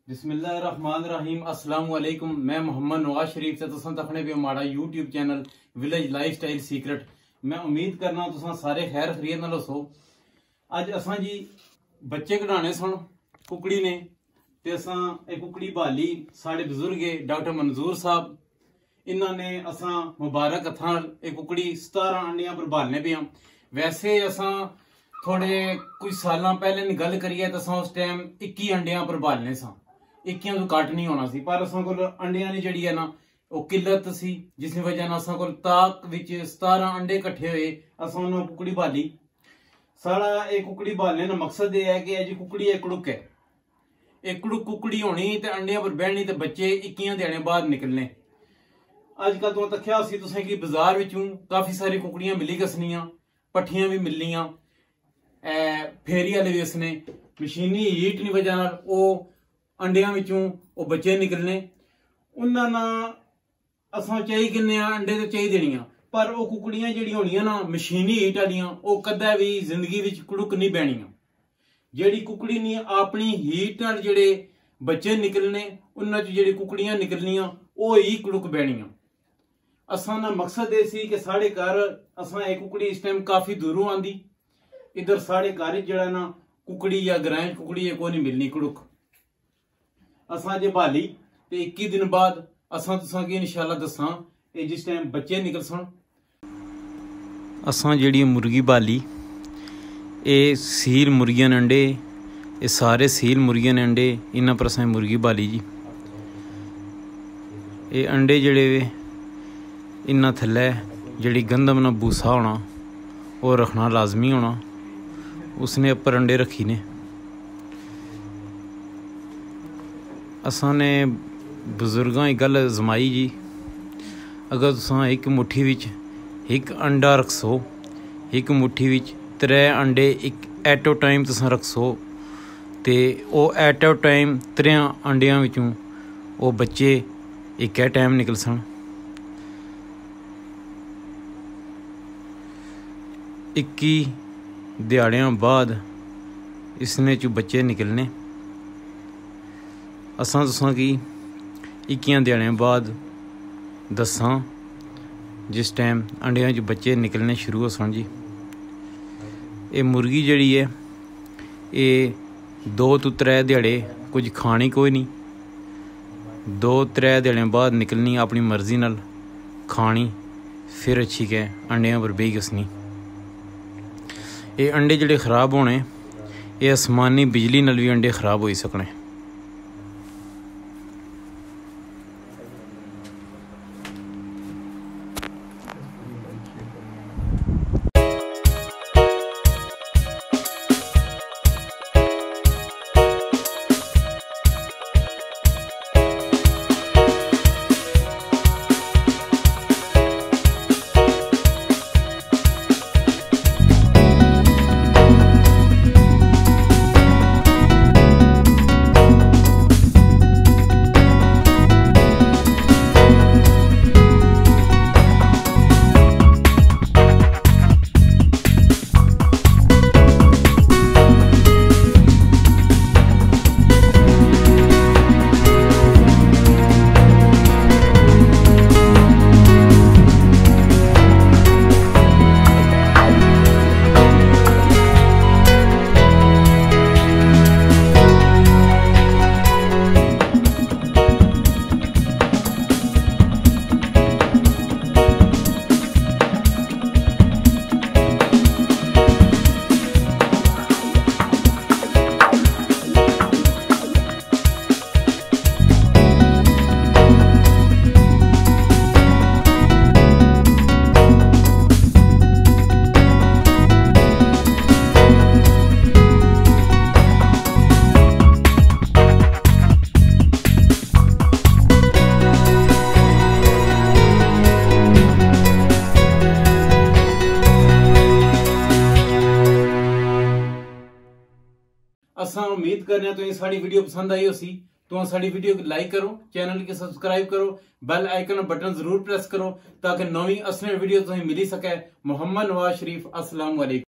बिस्मिल्लाहिर्रहमानिर्रहीम। अस्सलाम वालेकुम। मैं मोहम्मद नवाज शरीफ से तुसां तकने पे हमारा YouTube channel village lifestyle secret. मैं उम्मीद करना तुसां सारे खैर खरीत नाल हो। अज असां जी बच्चे कढ़ाने सन कुकड़ी ने ते असां एक कुकड़ी भाली साढ़े बुजुर्ग डॉक्टर मंजूर साहब इन्होंने असां मुबारक हथां एक कुकड़ी 17 अंडियां पर भालने पे हां। वैसे असां थोड़े कुछ साल पहले दी गल करिए तो असां उस टाइम 21 अंडियां पर भालने सां। 21 तो घट नहीं होना सी, पर असां कोल अंडियां दी जिहड़ी है ना वो किल्लत सी, जिस वजह नाल असां कोल ताक विच 17 अंडे इकट्ठे हुए। असां उन्हां कुकड़ी भाली। साड़ा एक कुकड़ी भालने का मकसद यह है कि जी कुकड़ी एक कुड़ुक है, एक कुड़ुक कुकड़ी होनी ते अंडियां पर बहनी ते बच्चे 21 दिहाड़े बाद निकलने। अजकल तो तक्या सी तुसें कि बाजार विचों काफी सारी कुकड़ियां मिली गसनियां, पट्ठियां भी मिलनियां, फेरी वाले भी उसने मशीनी हीट की वजह नाल वो अंडियां विचों वो बच्चे निकलने। उन्हां नाल असां चाही किन्ने अंडे तो चाही देनियां, पर वो कुकड़ियां जिहड़ियां होणियां ना मशीनी हीट वालियां वो कदे भी जिंदगी विच कुड़ुक नहीं बहनियां। जिहड़ी कुकड़ी ने अपनी हीट नाल जिहड़े बच्चे निकलने उन्हां च जिहड़ी कुकड़ियां निकलनियां वो ही कुड़ुक बहनियां। असां दा मकसद ये सी कि साढ़े घर असां एक कुकड़ी इस टाइम काफी दूरों आंदी, इधर साढ़े घर जड़ा ना कुकड़ी या ग्रां कुकड़ी को नहीं मिलनी कुड़ुक। असां जे भाली ते 21 दिन बाद असां तुसां की इंशाल्लाह दसां ये जिस टाइम बच्चे निकलसन। असां जेड़ी मुर्गी भाली ये सील मुर्गियां ने अंडे, ये सारे सील मुर्गियां ने अंडे, इन्हां पर असां मुर्गी भाली जी। ये अंडे जेड़े इन्हां थल्ले जेड़ी गंदम ना भूसा होना वो रखना लाजमी होना, उसने उपर अंडे रखी ने। असां ने बजुर्गां की गल जमाई जी, अगर तुसां एक मुट्ठी विच एक अंडा रखसो, एक मुट्ठी विच 3 अंडे एक एट ओ टाइम तुसां रखसो ते वो एट ओ टाइम 3 अंडियां विचों वो बच्चे एक टाइम निकलसन। 21 दिहाड़ियां बाद इसने चो बच्चे निकलने। असां तुसां की 21 दिहाड़ियां बाद दसां जिस टाइम अंडियां च बच्चे निकलने शुरू हो सन जी। ये मुर्गी जड़ी है ये 2 तो 3 दिहाड़े कुछ खानी कोई नहीं, 2-3 दिहाड़ियां बाद निकलनी अपनी मर्जी नाल खानी, फिर अच्छी के अंडियां पर बेही गसनी। ये अंडे जिहड़े खराब होने ये आसमानी बिजली नाल भी अंडे खराब हो सकने। असां उम्मीद करने तो ये साड़ी वीडियो पसंद आई हो सी तो साड़ी वीडियो को लाइक करो, चैनल के सब्सक्राइब करो, बेल आइकन बटन जरूर प्रेस करो ताकि नवी असली वीडियो तुम्हें मिली सके। मोहम्मद नवाज शरीफ, अस्सलाम वालेकुम।